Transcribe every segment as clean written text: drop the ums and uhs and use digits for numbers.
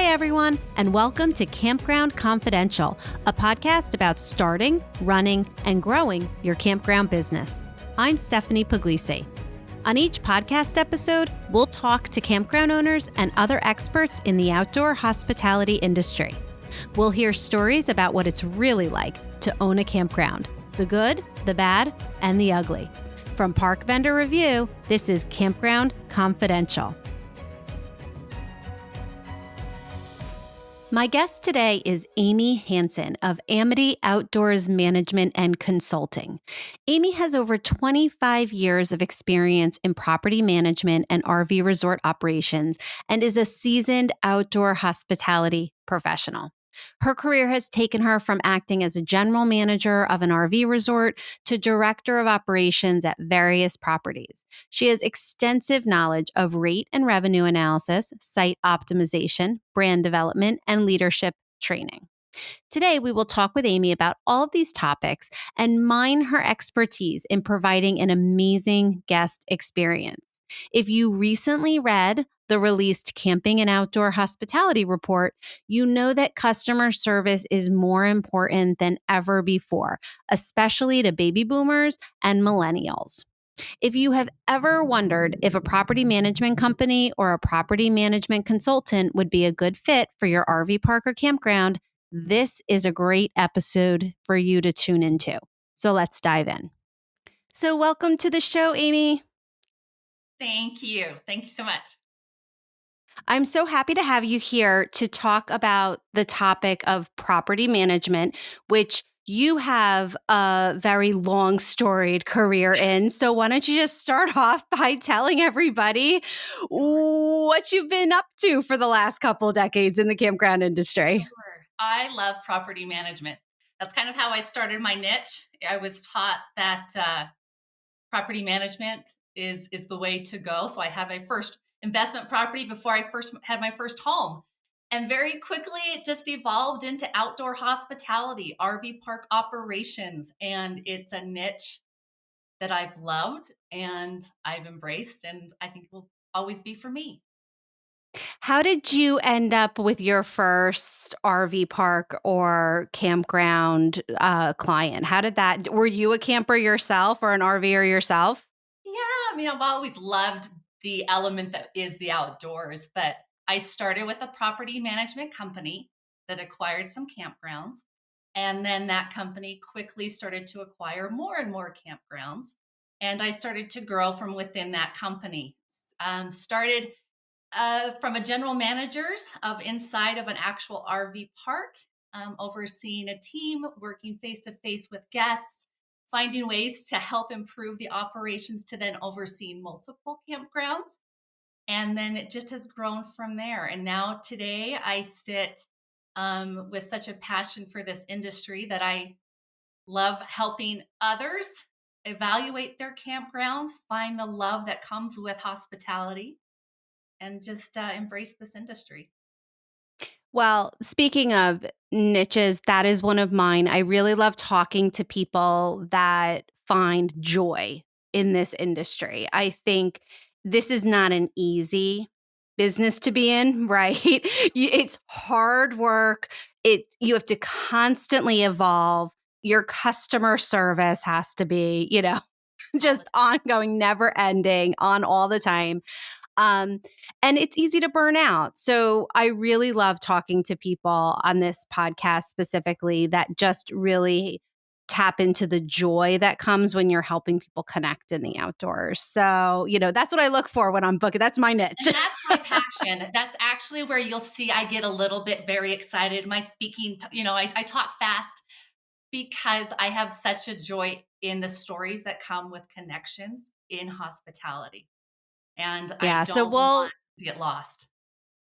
Hi, everyone, and welcome to Campground Confidential, a podcast about starting, running, and growing your campground business. I'm Stephanie Puglisi. On each podcast episode, we'll talk to campground owners and other experts in the outdoor hospitality industry. We'll hear stories about what it's really like to own a campground, the good, the bad, and the ugly. From Park Vendor Review, this is Campground Confidential. My guest today is Amy Hansen of Amity Outdoors Management and Consulting. Amy has over 25 years of experience in property management and RV resort operations and is a seasoned outdoor hospitality professional. Her career has taken her from acting as a general manager of an RV resort to director of operations at various properties. She has extensive knowledge of rate and revenue analysis, site optimization, brand development, and leadership training. Today, we will talk with Amy about all of these topics and mine her expertise in providing an amazing guest experience. If you recently read the released Camping and Outdoor Hospitality Report, you know that customer service is more important than ever before, especially to baby boomers and millennials. If you have ever wondered if a property management company or a property management consultant would be a good fit for your RV park or campground, this is a great episode for you to tune into. So let's dive in. So welcome to the show, Amy. Thank you. Thank you so much. I'm so happy to have you here to talk about the topic of property management, which you have a very long storied career in. So why don't you just start off by telling everybody what you've been up to for the last couple decades in the campground industry? Sure. I love property management. That's kind of how I started my niche. I was taught that property management is the way to go. So I had my first investment property before I first had my first home. And very quickly, it just evolved into outdoor hospitality, RV park operations. And it's a niche that I've loved and I've embraced, and I think will always be for me. How did you end up with your first RV park or campground client? How did that, were you a camper yourself or an RVer yourself? Yeah, I mean, I've always loved the element that is the outdoors, but I started with a property management company that acquired some campgrounds. And then that company quickly started to acquire more and more campgrounds. And I started to grow from within that company. Started from a general managers of inside of an actual RV park, overseeing a team, working face to face with guests, finding ways to help improve the operations to then overseeing multiple campgrounds. And then it just has grown from there. And now today I sit with such a passion for this industry that I love helping others evaluate their campground, find the love that comes with hospitality, and just embrace this industry. Well, speaking of niches, that is one of mine. I really love talking to people that find joy in this industry. I think this is not an easy business to be in, right? It's hard work. You have to constantly evolve. Your customer service has to be, just ongoing, never ending, on all the time. Um, and it's easy to burn out. So I really love talking to people on this podcast specifically that just really tap into the joy that comes when you're helping people connect in the outdoors. So, that's what I look for when I'm booking. That's my niche. And that's my passion. That's actually where you'll see I get a little bit very excited. My speaking, I talk fast because I have such a joy in the stories that come with connections in hospitality. And I Yeah. So don't want we'll, to get lost.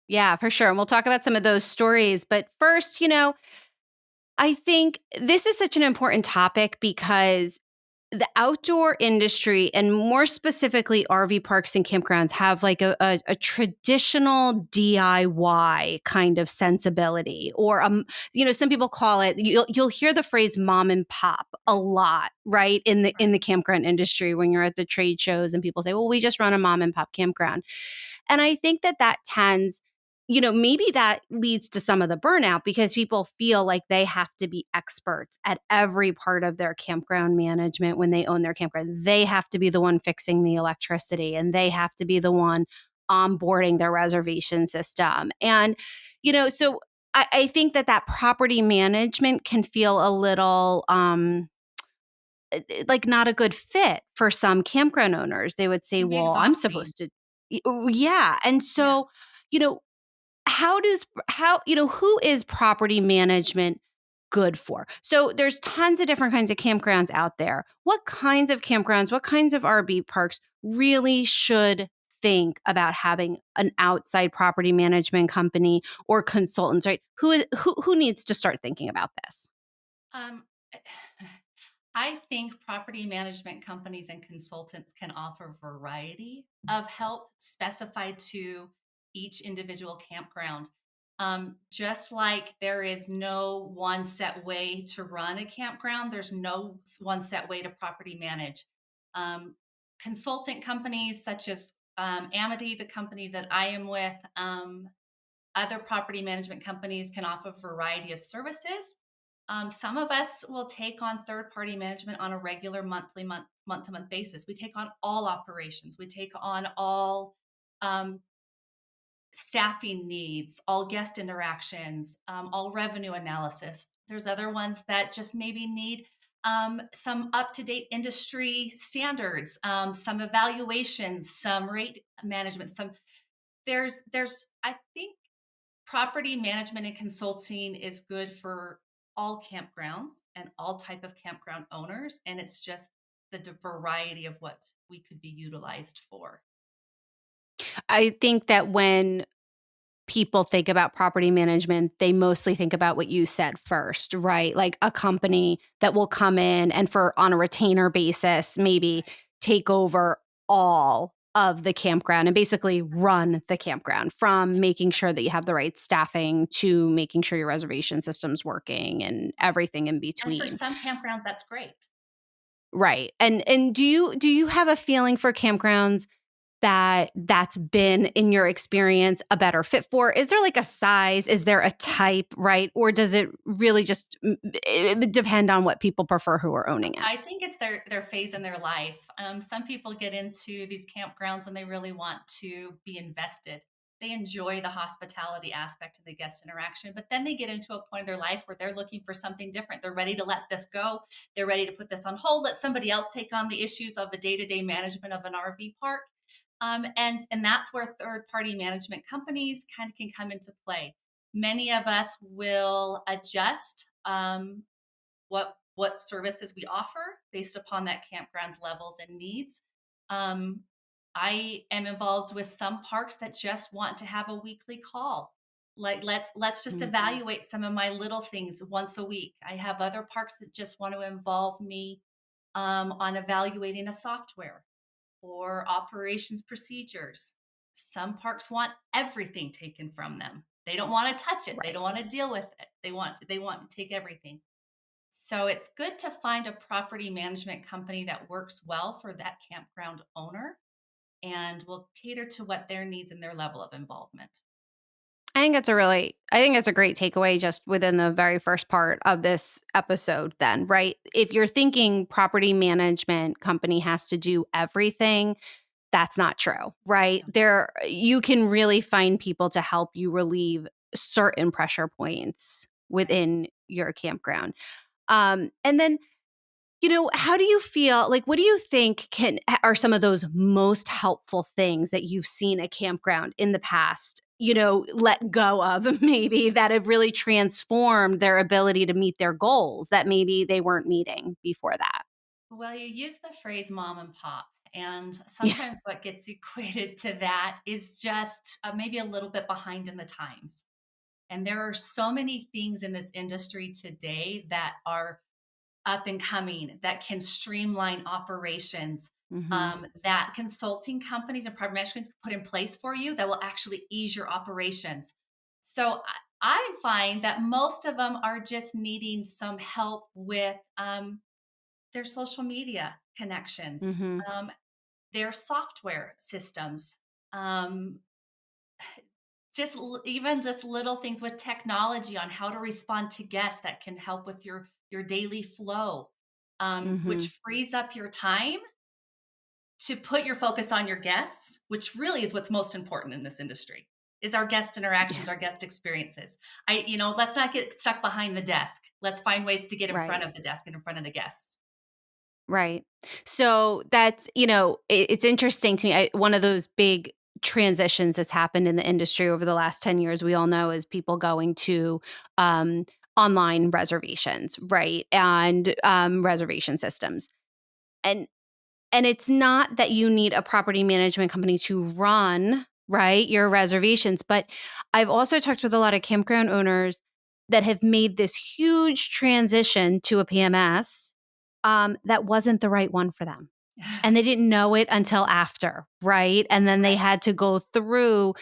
yeah, for sure. And we'll talk about some of those stories. But first, I think this is such an important topic because the outdoor industry, and more specifically RV parks and campgrounds, have like a traditional DIY kind of sensibility, or some people call it. You'll hear the phrase "mom and pop" a lot, right? In the campground industry, when you're at the trade shows and people say, "Well, we just run a mom and pop campground," and I think that tends. maybe that leads to some of the burnout because people feel like they have to be experts at every part of their campground management when they own their campground. They have to be the one fixing the electricity and they have to be the one onboarding their reservation system. And, so I think that property management can feel a little, like not a good fit for some campground owners. They would say, Can be well, I'm exhausting. supposed to, yeah. And Yeah. so, you know, who is property management good for? So there's tons of different kinds of campgrounds out there. What kinds of campgrounds, what kinds of RV parks really should think about having an outside property management company or consultants, right? Who needs to start thinking about this? Um, I think property management companies and consultants can offer a variety of help specified to each individual campground. Just like there is no one set way to run a campground, there's no one set way to property manage. Um, Consultant companies such as Amity, the company that I am with, other property management companies can offer a variety of services. Some of us will take on third party management on a regular month to month basis. We take on all operations, we take on all um, staffing needs, all guest interactions, all revenue analysis. There's other ones that just maybe need some up to date industry standards, some evaluations, some rate management, there's I think property management and consulting is good for all campgrounds and all type of campground owners, and it's just the variety of what we could be utilized for. I think that when people think about property management, they mostly think about what you said first, right? Like a company that will come in and on a retainer basis, maybe take over all of the campground and basically run the campground from making sure that you have the right staffing to making sure your reservation system's working and everything in And for between. some campgrounds, that's great. Right. And do you have a feeling for campgrounds that's been, in your experience, a better fit for? Is there like a size? Is there a type, right? Or does it really just depend on what people prefer who are owning it? I think it's their phase in their life. Some people get into these campgrounds and they really want to be invested. They enjoy the hospitality aspect of the guest interaction, but then they get into a point in their life where they're looking for something different. They're ready to let this go. They're ready to put this on hold. Let somebody else take on the issues of the day to day management of an RV park. And that's where third party management companies kind of can come into play. Many of us will adjust. What services we offer based upon that campground's levels and needs. Um, I am involved with some parks that just want to have a weekly call. Like let's just Mhm. evaluate some of my little things once a week. I have other parks that just want to involve me on evaluating a software or operations procedures. Some parks want everything taken from them. They don't want to touch it. They Right. don't want to deal with it. They want to take everything. So it's good to find a property management company that works well for that campground owner and will cater to what their needs and their level of involvement. I think that's a great takeaway just within the very first part of this episode then, right? If you're thinking property management company has to do everything, that's not true, right? No. You can really find people to help you relieve certain pressure points Right. within your campground. And then, how do you feel like what do you think are some of those most helpful things that you've seen a campground in the past, let go of maybe that have really transformed their ability to meet their goals that maybe they weren't meeting before that? Well, you use the phrase mom and pop, and Yeah. sometimes what gets equated to that is just maybe a little bit behind in the times. And there are so many things in this industry today that are up and coming that can streamline operations, Mhm. that consulting companies and private management can put in place for you that will actually ease your operations. So I find that most of them are just needing some help with their social media connections, Mhm. their software systems. Um, even just little things with technology on how to respond to guests that can help with your daily flow, Mhm. which frees up your time to put your focus on your guests, which really is what's most important in this industry, is our guest interactions, our guest experiences. Let's not get stuck behind the desk. Let's find ways to get in front Right. of the desk and in front of the guests. Right. So that's, it's interesting to me. One of those big transitions that's happened in the industry over the last 10 years, we all know, is people going to um, online reservations, right? And reservation systems. And and it's not that you need a property management company to run, right, your reservations, but I've also talked with a lot of campground owners that have made this huge transition to a PMS that wasn't the right one for them. And they didn't know it until after, right? And then they Right. had to go through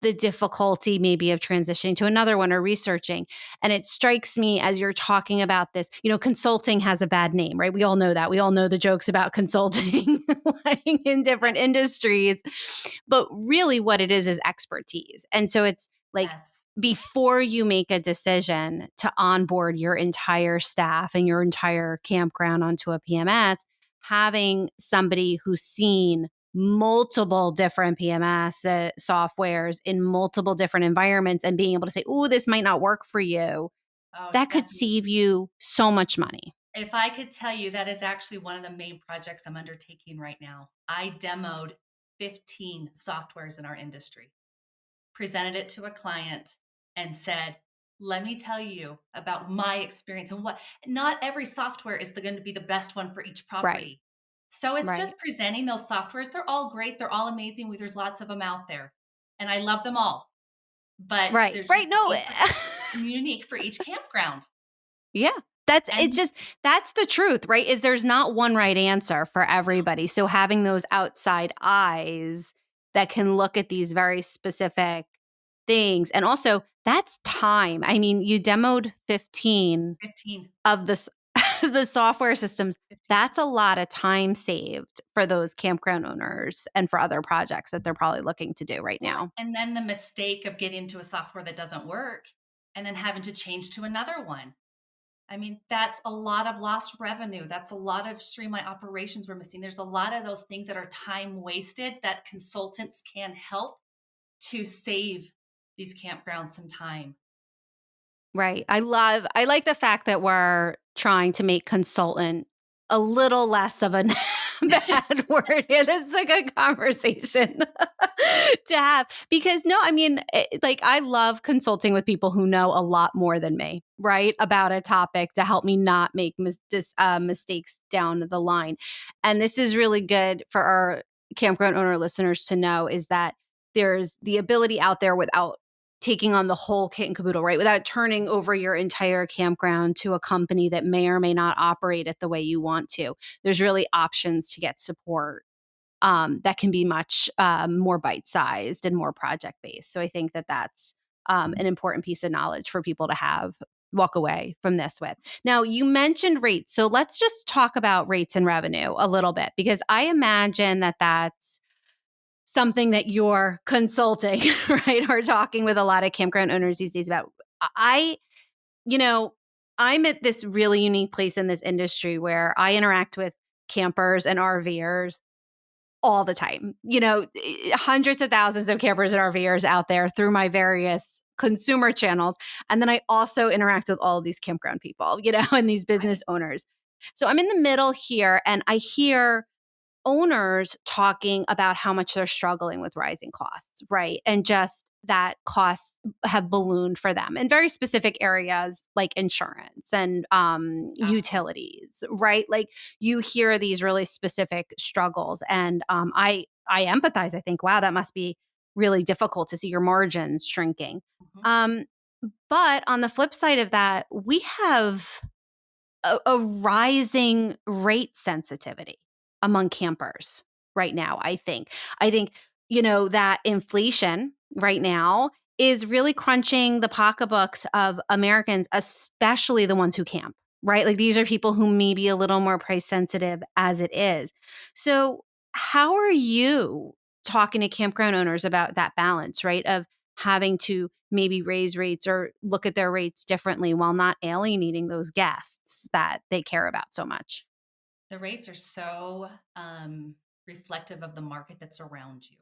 the difficulty maybe of transitioning to another one or researching. And it strikes me as you're talking about this, consulting has a bad name, right? We all know that. We all know the jokes about consulting like in different Yes. industries. But really what it is expertise. And so it's like Yes. before you make a decision to onboard your entire staff and your entire campground onto a PMS, having somebody who's seen multiple different PMS softwares in multiple different environments and being able to say, "Oh, this might not work for you," Oh, that could Stephanie, save you so much money. if I could tell you, that is actually one of the main projects I'm undertaking right now. I demoed 15 softwares in our industry, presented it to a client, and said, let me tell you about my experience and what not every software is going to be the best one for each Right. property. So it's Right. just presenting those softwares. They're all great. They're all amazing. There's lots of them out there. And I love them all, but Right. there's Right. just No. different and unique for each campground. Yeah. It's And just that's the truth, right? Is there's not one right answer for everybody. So having those outside eyes that can look at these very specific things. And also that's time. I mean, you demoed 15 15, of the the software systems. 15. That's a lot of time saved for those campground owners and for other projects that they're probably looking to do right Well, now. and then the mistake of getting into a software that doesn't work and then having to change to another one. I mean, that's a lot of lost revenue. That's a lot of streamline operations we're missing. There's a lot of those things that are time wasted that consultants can help to save these campgrounds some time. Right. I like the fact that we're trying to make consultant a little less of a bad word here. This is a good conversation to have because no, I mean, like I love consulting with people who know a lot more than me, right, about a topic to help me not make mistakes down the line. And this is really good for our campground owner listeners to know is that there's the ability out there without taking on the whole kit and caboodle, right? Without turning over your entire campground to a company that may or may not operate it the way you want to. There's really options to get support that can be much more bite sized and more project based. So I think that that's an important piece of knowledge for people to have walk away from this with. Now, you mentioned rates. So let's just talk about rates and revenue a little bit because I imagine that that's something that you're consulting, right? Or talking with a lot of campground owners these days about. I, you know, I'm at this really unique place in this industry where I interact with campers and RVers all the time. Hundreds of thousands of campers and RVers out there through my various consumer channels. And then I also interact with all of these campground people, and these business Right. owners. So I'm in the middle here and I hear owners talking about how much they're struggling with rising costs, right? And just that costs have ballooned for them in very specific areas like insurance and Absolutely. utilities, right? Like you hear these really specific struggles, and I empathize. I think, wow, that must be really difficult to see your margins shrinking. Mhm. Um, but on the flip side of that, we have a rising rate sensitivity among campers right now, I think. I think, that inflation right now is really crunching the pocketbooks of Americans, especially the ones who camp, right? Like these are people who may be a little more price sensitive as it is. So, how are you talking to campground owners about that balance, right? Of having to maybe raise rates or look at their rates differently while not alienating those guests that they care about so much. The rates are so reflective of the market that's around you.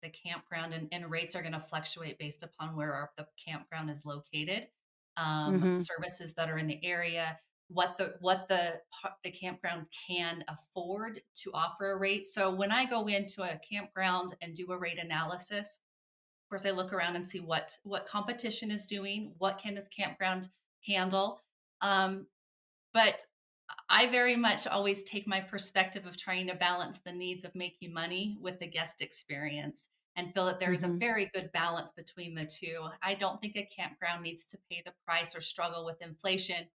The campground and rates are going to fluctuate based upon where the campground is located, Mhm. services that are in the area, the campground can afford to offer a rate. So when I go into a campground and do a rate analysis, of course, I look around and see what competition is doing, what can this campground handle. Um, but I very much always take my perspective of trying to balance the needs of making money with the guest experience and feel that there is a Mhm. very good balance between the two. I don't think a campground needs to pay the price or struggle with inflation,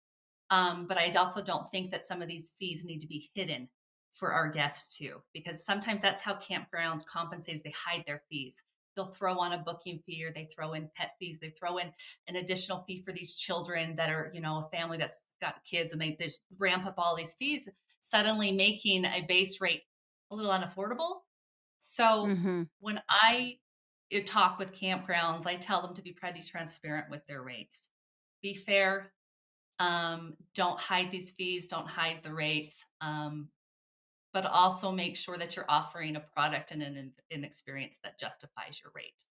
but I also don't think that some of these fees need to be hidden for our guests too, because sometimes that's how campgrounds compensate is they hide their fees. They'll throw on a booking fee or they throw in pet fees. They throw in an additional fee for these children that are, a family that's got kids and they just ramp up all these fees, suddenly making a base rate a little unaffordable. So Mhm. when I talk with campgrounds, I tell them to be pretty transparent with their rates. Be fair, don't hide these fees, don't hide the rates, but also make sure that you're offering a product and an experience that justifies your rate.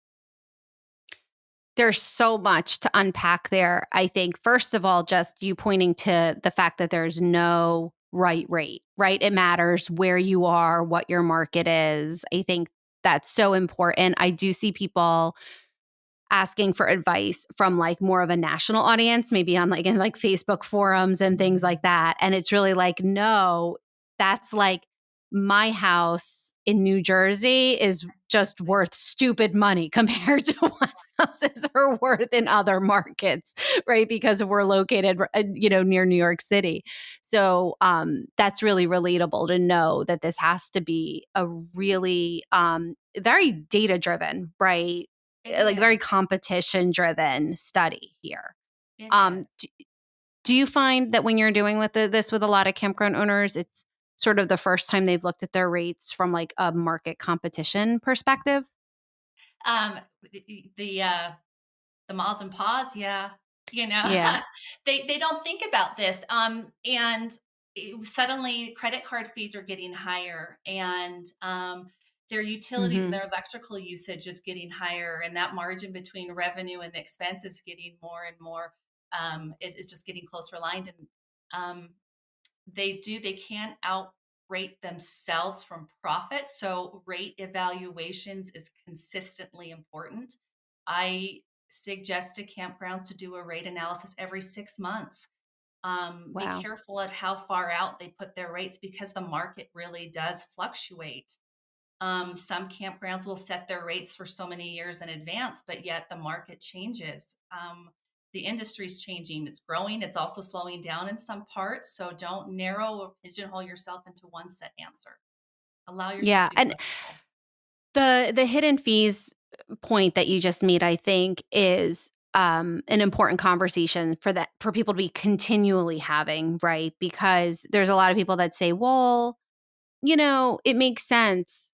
There's so much to unpack there. I think, first of all, just you pointing to the fact that there's no right rate, right? It matters where you are, what your market is. I think that's so important. I do see people asking for advice from like more of a national audience, maybe on like in like Facebook forums and things like that. And it's really like, no, that's like my house in New Jersey is just Exactly. worth stupid money compared to what houses are worth in other markets, right? Because we're located, near New York City. So that's really relatable to know that this has to be a really very data driven, right? It Like very is. competition driven study here. It Um, is. do, do you find that when you're doing this with a lot of campground owners, it's sort of the first time they've looked at their rates from like a market competition perspective? Um, the Ma's and Pa's, yeah. You know, Yeah. they don't think about this. And suddenly credit card fees are getting higher and their utilities and Hmm. their electrical usage is getting higher. And that margin between revenue and expense is getting more and more, is just getting closer aligned. And um, they can't outrate themselves from profit. So rate evaluations is consistently important. I suggest to campgrounds to do a rate analysis every 6 months. Be Wow. careful at how far out they put their rates because the market really does fluctuate. Some campgrounds will set their rates for so many years in advance, but yet the market changes. The industry's changing, it's growing, it's also slowing down in some parts. So don't narrow or pigeonhole yourself into one set answer. Allow yourself Yeah. to be And flexible. the hidden fees point that you just made, I think, is an important conversation for people to be continually having, right? Because there's a lot of people that say, well, it makes sense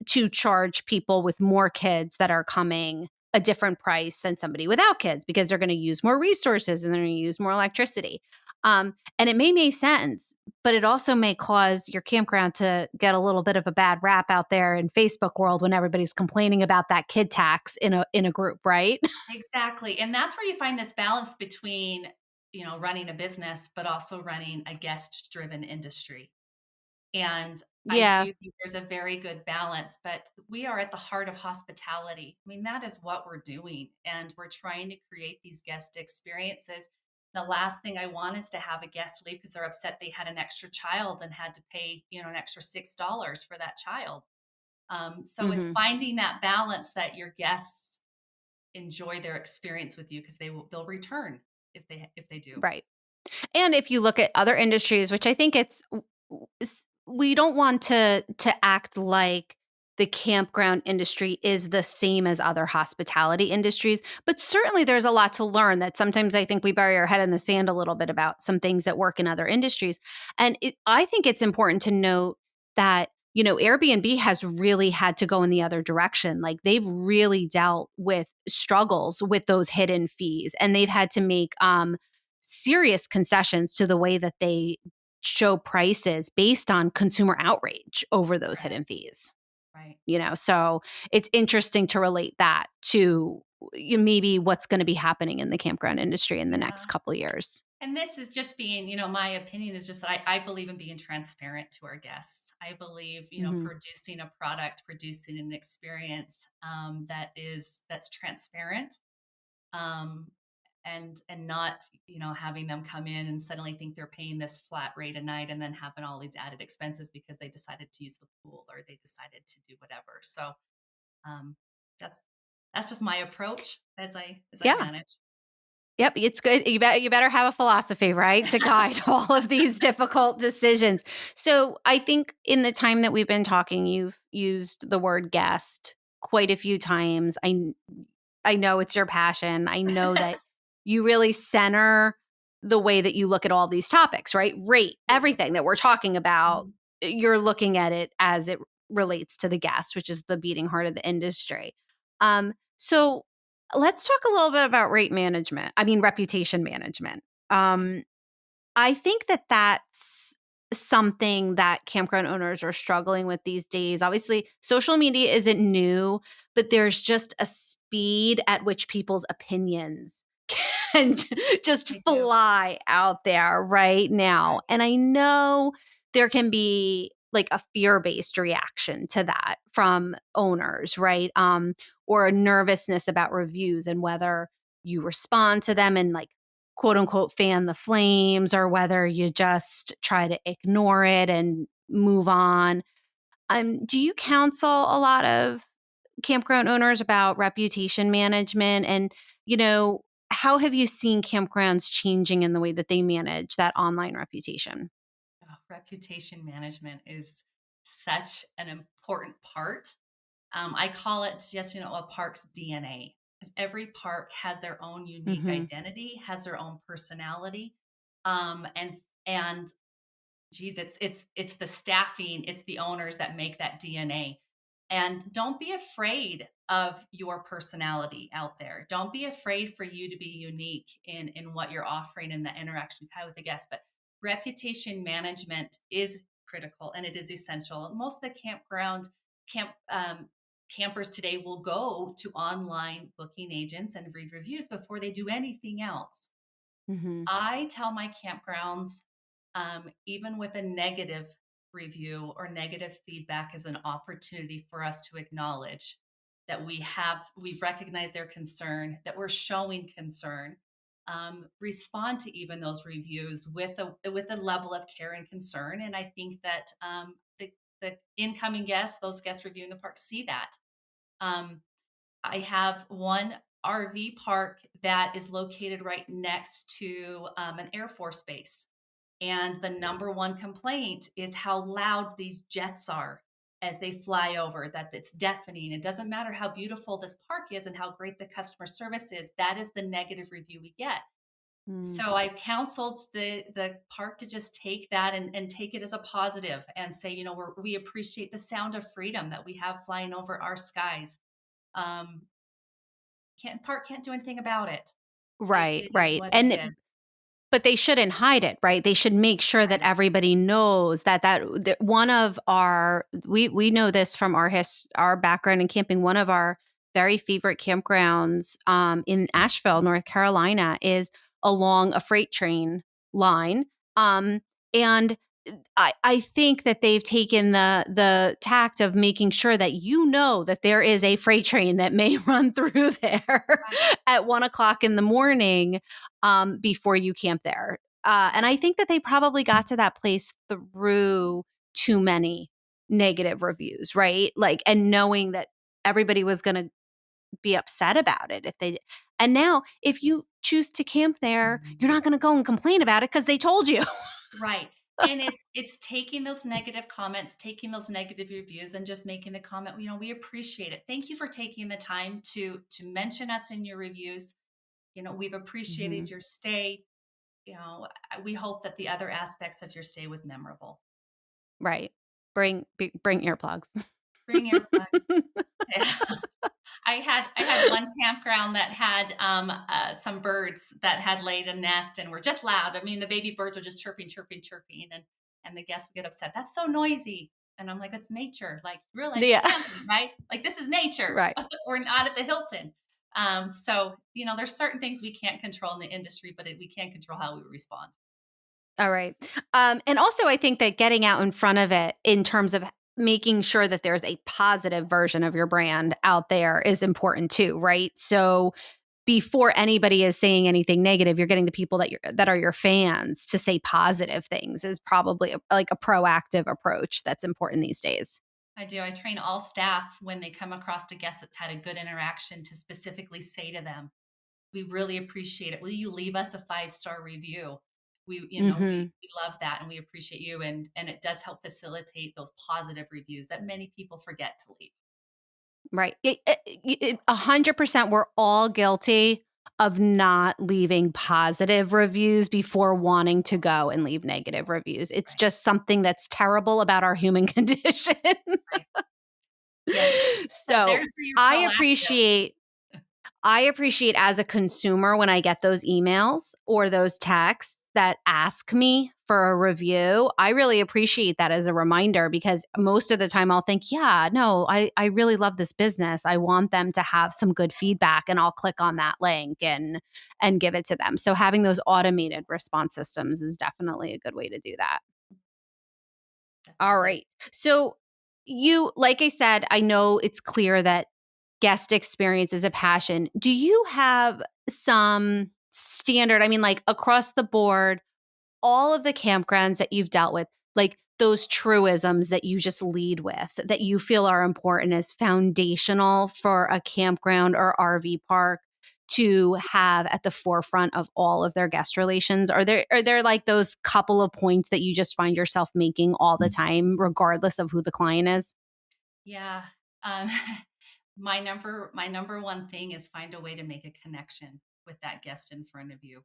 to charge people with more kids that are coming a different price than somebody without kids because they're going to use more resources and they're going to use more electricity. And it may make sense, but it also may cause your campground to get a little bit of a bad rap out there in Facebook world when Yes. everybody's complaining about that kid tax in a group, right? Exactly. And that's where you find this balance between, running a business, but also running a guest driven industry. And I Yeah. do think there's a very good balance, but we are at the heart of hospitality. I mean, that is what we're doing. And we're trying to create these guest experiences. The last thing I want is to have a guest leave because they're upset they had an extra child and had to pay, an extra $6 for that child. So it's Hmm. finding that balance that your guests enjoy their experience with you because they'll return if they do. Right. And if you look at other industries, which I think we don't want to act like the campground industry is the same as other hospitality industries, but certainly there's a lot to learn that sometimes I think we bury our head in the sand a little bit about some things that work in other industries. And I think it's important to note that Airbnb has really had to go in the other direction. Like they've really dealt with struggles with those hidden fees, and they've had to make serious concessions to the way that they show prices based on consumer outrage over those Right. hidden fees. Right. So it's interesting to relate that to maybe what's going to be happening in the campground industry in the next Yeah. couple of years. And this is just being, my opinion is just that I believe in being transparent to our guests. I believe, Hmm. producing a product, producing an experience that's transparent, um, and not, having them come in and suddenly think they're paying this flat rate a night and then having all these added expenses because they decided to use the pool or they decided to do whatever. So um, that's that's just my approach as I Yeah. manage. Yep, it's good. You better have a philosophy, right, to guide all of these difficult decisions. So, I think in the time that we've been talking, you've used the word guest quite a few times. I know it's your passion. I know that you really center the way that you look at all these topics, right? Rate, Absolutely. everything that we're talking about, Mhm. you're looking at it as it relates to the guest, which is the beating heart of the industry. So let's talk a little bit about reputation management. Okay. Um, I think that that's something that campground owners are struggling with these days. Obviously, social media isn't new, but there's just a speed at which people's opinions can just They do. fly out there right now. Right. And I know there can be like a fear-based reaction to that from owners, right? Or a nervousness about reviews and whether you respond to them and like quote unquote fan the flames or whether you just try to ignore it and move on. Do you counsel a lot of campground owners about reputation management and, you know, how have you seen campgrounds changing in the way that they manage that online reputation? Oh, reputation management is such an important part. I call it just, a park's DNA. Because every park has their own unique Mhm. identity, has their own personality, and geez, it's the staffing, it's the owners that make that DNA. And don't be afraid of your personality out there. Don't be afraid for you to be unique in what you're offering and the interaction you've had with the guests. But reputation management is critical and it is essential. Most of the campers today will go to online booking agents and read reviews before they do anything else. Mhm. I tell my campgrounds, even with a negative review or negative feedback, is an opportunity for us to acknowledge that we've recognized their concern, that we're showing concern. Respond to even those reviews with a level of care and concern, and I think that the incoming guests, those guests reviewing the park, see that. Um, I have one RV park that is located right next to an Air Force base. And the number one complaint is how loud these jets are as they fly over, that it's deafening. It doesn't matter how beautiful this park is and how great the customer service is. That is the negative review we get. Mm. So I've counseled the park to just take that and take it as a positive and say, we appreciate the sound of freedom that we have flying over our skies. Um, park can't do anything about it. It Right, it is right. what it And is. but they shouldn't hide it, right? They should make sure that Right. everybody knows that one of our we know this from our background in camping. One of our very favorite campgrounds in Asheville, North Carolina, is along a freight train line. And I think that they've taken the tact of making sure that you know that there is a freight train that may run through there Right. at 1 o'clock in the morning before you camp there. And I think that they probably got to that place through too many negative reviews, right? Like, and knowing that everybody was going to be upset about it if they. And now, if you choose to camp there, you're not going to go and complain about it because they told you. Right. And it's taking those negative comments, taking those negative reviews and just making the comment, we appreciate it. Thank you for taking the time to mention us in your reviews. We've Hmm. appreciated your stay. We hope that the other aspects of your stay was memorable. Right. Bring earplugs. Bring earplugs. Yeah. I had one campground that had, some birds that had laid a nest and were just loud. I mean, the baby birds were just chirping, chirping, chirping, and the guests would get upset, "That's so noisy." And I'm like, "It's nature. Like, you realize you're Yeah. camping, right? Like, this is nature. Right. We're not at the Hilton." So, there's certain things we can't control in the industry, but we can control how we respond. All right. And also, I think that getting out in front of it in terms of making sure that there's a positive version of your brand out there is important too, right? So before anybody is saying anything negative, you're getting the people that are your fans to say positive things is probably like a proactive approach that's important these days. I do. I train all staff when they come across a guest that's had a good interaction to specifically say to them, "We really appreciate it. Will you leave us a 5-star review? We, Hmm. we love that and we appreciate you." And it does help facilitate those positive reviews that many people forget to leave. Right. 100%, we're all guilty of not leaving positive reviews before wanting to go and leave negative reviews. It's Right. just something that's terrible about our human condition. Right. Yes. So So there's where you're I proactive. appreciate I appreciate as a consumer when I get those emails or those texts that ask me for a review. I really appreciate that as a reminder because most of the time I'll think, yeah, no, I really love this business. I want them to have some good feedback and I'll click on that link and give it to them. So having those automated response systems is definitely a good way to do that. All Definitely. right. So like I said, I know it's clear that guest experience is a passion. Do you have some standard, I mean, like across the board, all of the campgrounds that you've dealt with, like those truisms that you just lead with that you feel are important as foundational for a campground or RV park to have at the forefront of all of their guest relations? Are there like those couple of points that you just find yourself making all the time, regardless of who the client is? Yeah. Um, my number one thing is find a way to make a connection with that guest in front of you.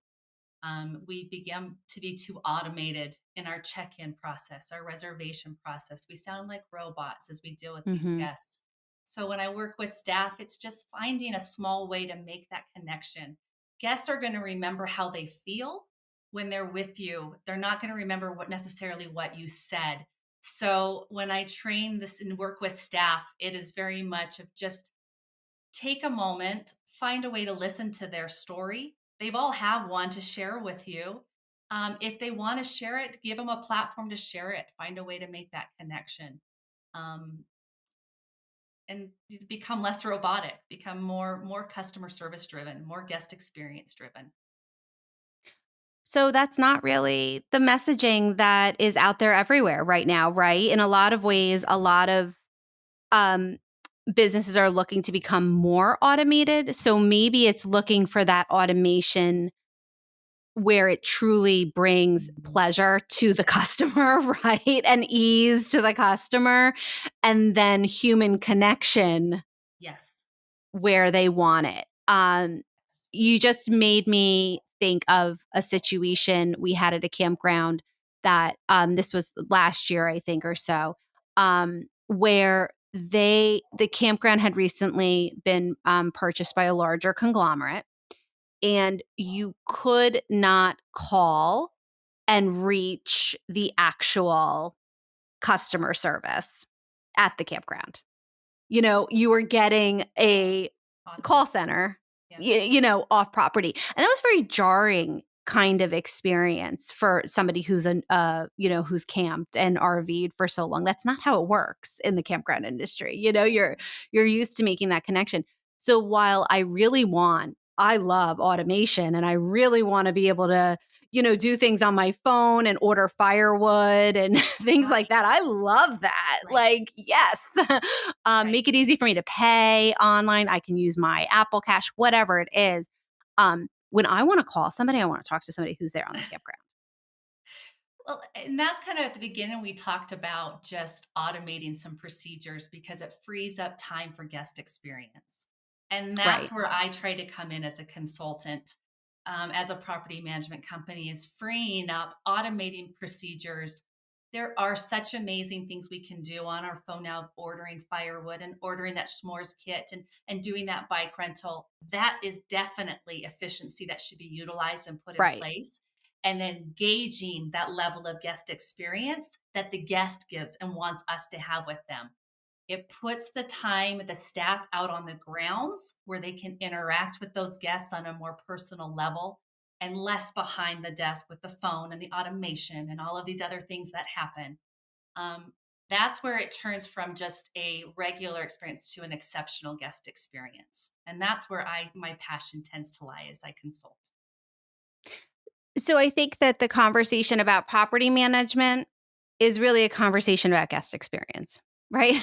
We begin to be too automated in our check-in process, our reservation process. We sound like robots as we deal with these Hmm. guests. So when I work with staff, it's just finding a small way to make that connection. Guests are going to remember how they feel when they're with you. They're not going to remember what necessarily what you said. So when I train this and work with staff, it is very much of just take a moment, find a way to listen to their story. They've all have one to share with you. If they want to share it, give them a platform to share it. Find a way to make that connection, um, and become less robotic. Become more customer service driven, more guest experience driven. So that's not really the messaging that is out there everywhere right now, right? In a lot of ways, a lot of um, businesses are looking to become more automated. So maybe it's looking for that automation where it truly brings pleasure to the customer, right? And ease to the customer, and then human connection Yes. where they want it. Yes. You just made me think of a situation we had at a campground that this was last year, I think, or so, where the campground had recently been purchased by a larger conglomerate, and you could not call and reach the actual customer service at the campground. You were getting a call Automated. center, Yeah. off property. And that was very jarring kind of experience for somebody who's who's camped and RV'd for so long. That's not how it works in the campground industry. You're used to making that connection. So while I love automation and I really want to be able to do things on my phone and order firewood and things like Right. that. I love that. Right. Like, yes. Right. Make it easy for me to pay online. I can use my Apple Cash, whatever it is. When I want to call somebody, I want to talk to somebody who's there on the campground. Well, and that's kind of at the beginning, we talked about just automating some procedures because it frees up time for guest experience. And that's Right. where I try to come in as a consultant, as a property management company, is freeing up, automating procedures There are such amazing things we can do on our phone now, of ordering firewood and ordering that s'mores kit and doing that bike rental. That is definitely efficiency that should be utilized and put in Right. place. And then gauging that level of guest experience that the guest gives and wants us to have with them. It puts the staff out on the grounds where they can interact with those guests on a more personal level and less behind the desk with the phone and the automation and all of these other things that happen. Um, that's where it turns from just a regular experience to an exceptional guest experience. And that's where my passion tends to lie as I consult. So I think that the conversation about property management is really a conversation about guest experience, right?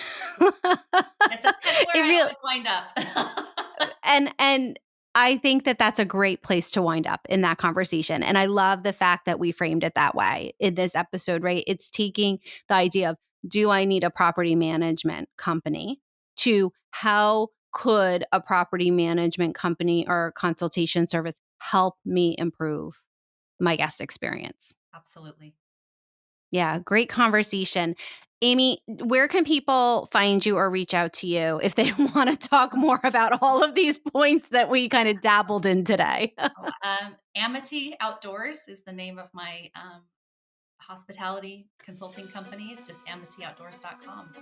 Yes, that's kind of where It I really always wind up. and I think that that's a great place to wind up in that conversation. And I love the fact that we framed it that way in this episode, right? It's taking the idea of, do I need a property management company, to how could a property management company or consultation service help me improve my guest experience? Absolutely. Yeah, great conversation. Amy, where can people find you or reach out to you if they want to talk more about all of these points that we kind of dabbled in today? Amity Outdoors is the name of my hospitality consulting company. It's just amityoutdoors.com.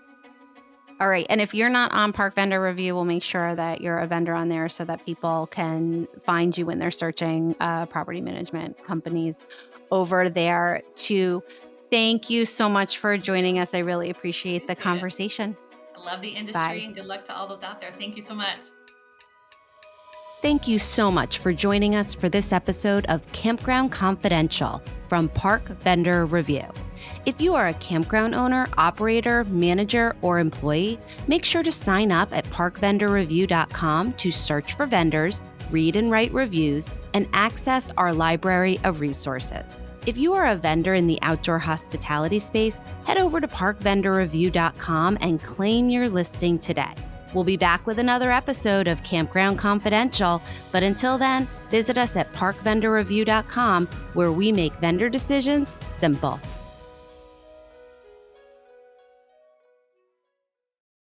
All right. And if you're not on Park Vendor Review, we'll make sure that you're a vendor on there so that people can find you when they're searching property management companies over there too. Thank you so much for joining us. I really appreciate the Appreciate it. conversation. I love the Bye. industry and good luck to all those out there. Thank you so much. Thank you so much for joining us for this episode of Campground Confidential from Park Vendor Review. If you are a campground owner, operator, manager, or employee, make sure to sign up at parkvendorreview.com to search for vendors, read and write reviews, and access our library of resources. If you are a vendor in the outdoor hospitality space, head over to parkvendorreview.com and claim your listing today. We'll be back with another episode of Campground Confidential, but until then, visit us at parkvendorreview.com, where we make vendor decisions simple.